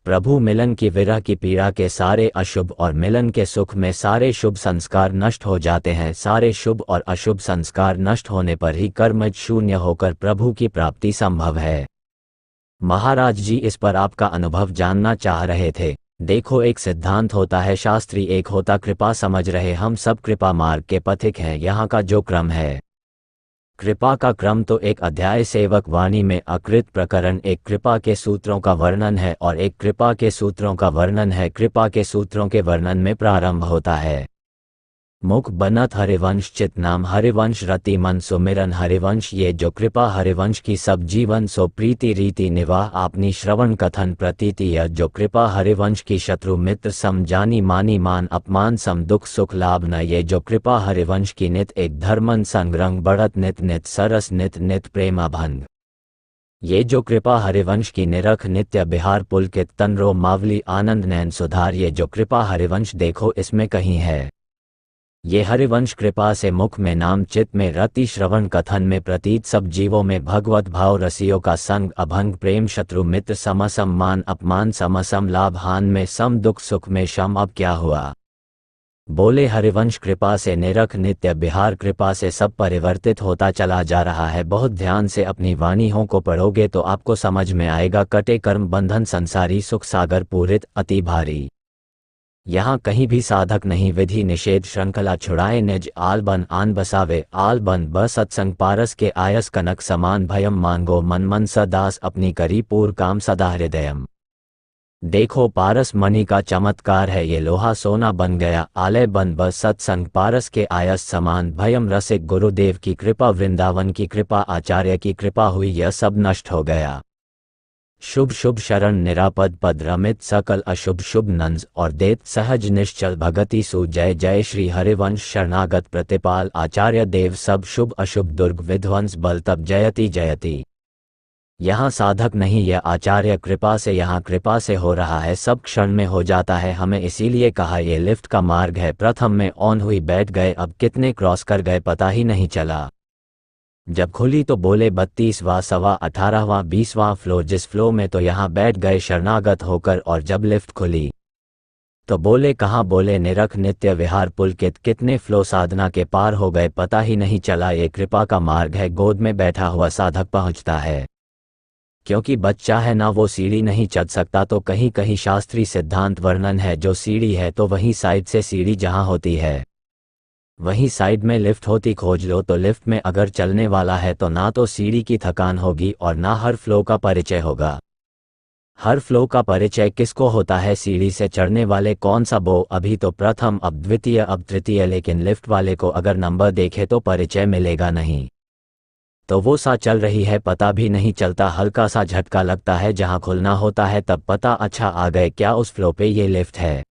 प्रभु मिलन की विरह की पीड़ा के सारे अशुभ और मिलन के सुख में सारे शुभ संस्कार नष्ट हो जाते हैं। सारे शुभ और अशुभ संस्कार नष्ट होने पर ही कर्मज शून्य होकर प्रभु की प्राप्ति संभव है। महाराज जी इस पर आपका अनुभव जानना चाह रहे थे। देखो, एक सिद्धांत होता है शास्त्री, एक होता कृपा। समझ रहे हम सब कृपा मार्ग के पथिक हैं। यहाँ का जो क्रम है कृपा का क्रम तो एक अध्याय सेवक वाणी में अकृत प्रकरण एक कृपा के सूत्रों का वर्णन है और एक कृपा के सूत्रों का वर्णन है। कृपा के सूत्रों के वर्णन में प्रारंभ होता है मुख बनत हरिवंश चित नाम हरिवंश रति मन सुमिरन हरिवंश। ये जो कृपा हरिवंश की सब जीवन सो प्रीति रीति निवाह आपनी श्रवण कथन प्रतीति। यह जो कृपा हरिवंश की शत्रु मित्र सम जानी मानी मान अपमान सम दुख सुख लाभ न। ये जो कृपा हरिवंश की नित एक धर्मन संग्रंग बढ़त नित नित सरस नित नित प्रेमा भंग। ये जो कृपा हरिवंश की निरख नित्य बिहार पुलकित तनरो मावली आनंद नैन सुधार। ये जो कृपा हरिवंश देखो इसमें कहीं है। ये हरिवंश कृपा से मुख में नाम चित्त में रति श्रवण कथन में प्रतीत सब जीवों में भगवत भाव रसियों का संग अभंग प्रेम शत्रु मित्र समसम मान अपमान समसम लाभ हान में सम दुख सुख में शम। अब क्या हुआ? बोले हरिवंश कृपा से निरख नित्य बिहार कृपा से सब परिवर्तित होता चला जा रहा है। बहुत ध्यान से अपनी वाणियों को पढ़ोगे तो आपको समझ में आएगा। कटे कर्म बंधन संसारी सुख सागर पूरित अति भारी। यहाँ कहीं भी साधक नहीं विधि निषेध श्रृंखला छुड़ाए निज आल बन आन बसावे आल बन ब सत्संग पारस के आयस कनक समान भयम मांगो मन मन सदास अपनी करी पूर काम सदा हृदयम। देखो पारस मणि का चमत्कार है। ये लोहा सोना बन गया। आलय बन ब सत्संग पारस के आयस समान भयम रसिक गुरुदेव की कृपा वृंदावन की कृपा आचार्य की कृपा हुई। यह सब नष्ट हो गया। शुभ शुभ शरण निरापद पद रमित सकल अशुभ शुभ नंज और देत सहज निश्चल भगति सु। जय जय श्री हरिवंश शरणागत प्रतिपाल आचार्य देव सब शुभ अशुभ दुर्ग विध्वंस बल तब जयति जयति। यहाँ साधक नहीं, यह आचार्य कृपा से यहाँ कृपा से हो रहा है। सब क्षण में हो जाता है। हमें इसीलिए कहा ये लिफ्ट का मार्ग है। प्रथम में ऑन हुई बैठ गए, अब कितने क्रॉस कर गए पता ही नहीं चला। जब खुली तो बोले 32वां सवा 18वां 20वां फ्लोर। जिस फ्लो में तो यहाँ बैठ गए शरणागत होकर। और जब लिफ्ट खुली तो बोले कहाँ? बोले निरख नित्य विहार पुलकित। कितने फ्लो साधना के पार हो गए पता ही नहीं चला। ये कृपा का मार्ग है। गोद में बैठा हुआ साधक पहुँचता है। क्योंकि बच्चा है ना, वो सीढ़ी नहीं चढ़ सकता। तो कहीं कहीं शास्त्रीय सिद्धांत वर्णन है जो सीढ़ी है तो वहीं साइड से सीढ़ी जहाँ होती है वहीं साइड में लिफ्ट होती खोज लो। तो लिफ्ट में अगर चलने वाला है तो ना तो सीढ़ी की थकान होगी और ना हर फ्लो का परिचय होगा। हर फ्लो का परिचय किसको होता है? सीढ़ी से चढ़ने वाले। कौन सा? वो अभी तो प्रथम, अब द्वितीय, अब तृतीय। लेकिन लिफ्ट वाले को अगर नंबर देखे तो परिचय मिलेगा नहीं। तो वो सा चल रही है पता भी नहीं चलता। हल्का सा झटका लगता है जहाँ खुलना होता है तब पता, अच्छा आ गए क्या उस फ्लो पे ये लिफ्ट है।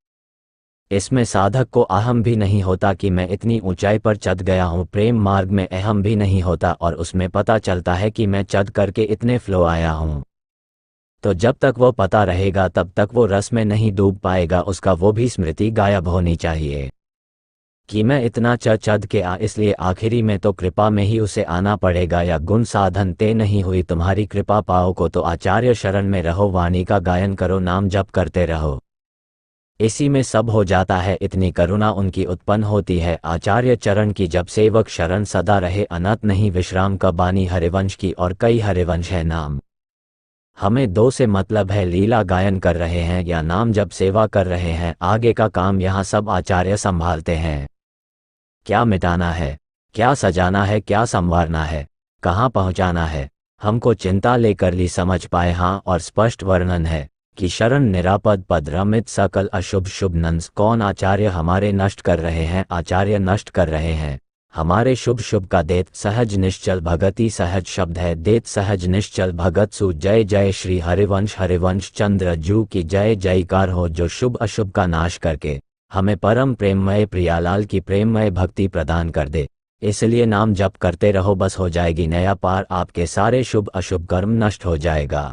इसमें साधक को अहम भी नहीं होता कि मैं इतनी ऊंचाई पर चढ़ गया हूँ। प्रेम मार्ग में अहम भी नहीं होता और उसमें पता चलता है कि मैं चढ़ करके इतने फ्लो आया हूँ। तो जब तक वो पता रहेगा तब तक वो रस में नहीं डूब पाएगा। उसका वो भी स्मृति गायब होनी चाहिए कि मैं इतना चढ़ के इसलिए आखिरी में तो कृपा में ही उसे आना पड़ेगा। या गुण साधन ते नहीं हुई तुम्हारी कृपा पाओ को। तो आचार्य शरण में रहो, वाणी का गायन करो, नाम जप करते रहो। इसी में सब हो जाता है। इतनी करुणा उनकी उत्पन्न होती है आचार्य चरण की जब सेवक शरण सदा रहे अनत नहीं विश्राम का। बानी हरिवंश की और कई हरिवंश है नाम। हमें दो से मतलब है, लीला गायन कर रहे हैं या नाम जब सेवा कर रहे हैं। आगे का काम यहाँ सब आचार्य संभालते हैं। क्या मिटाना है, क्या सजाना है, क्या संवारना है, कहाँ पहुँचाना है, हमको चिंता लेकर ली समझ पाए। हाँ, और स्पष्ट वर्णन है कि शरण निरापद पद रमित सकल अशुभ शुभ नंस। कौन? आचार्य हमारे नष्ट कर रहे हैं। आचार्य नष्ट कर रहे हैं हमारे शुभ शुभ का। देत सहज निश्चल भगति सहज शब्द है। देत सहज निश्चल भगत सु। जय जय श्री हरिवंश हरिवंश चंद्र जू की जय जयकार हो। जो शुभ अशुभ का नाश करके हमें परम प्रेममय प्रियालाल की प्रेममय भक्ति प्रदान कर दे। इसलिए नाम जप करते रहो, बस हो जाएगी नया पार। आपके सारे शुभ अशुभ कर्म नष्ट हो जाएगा।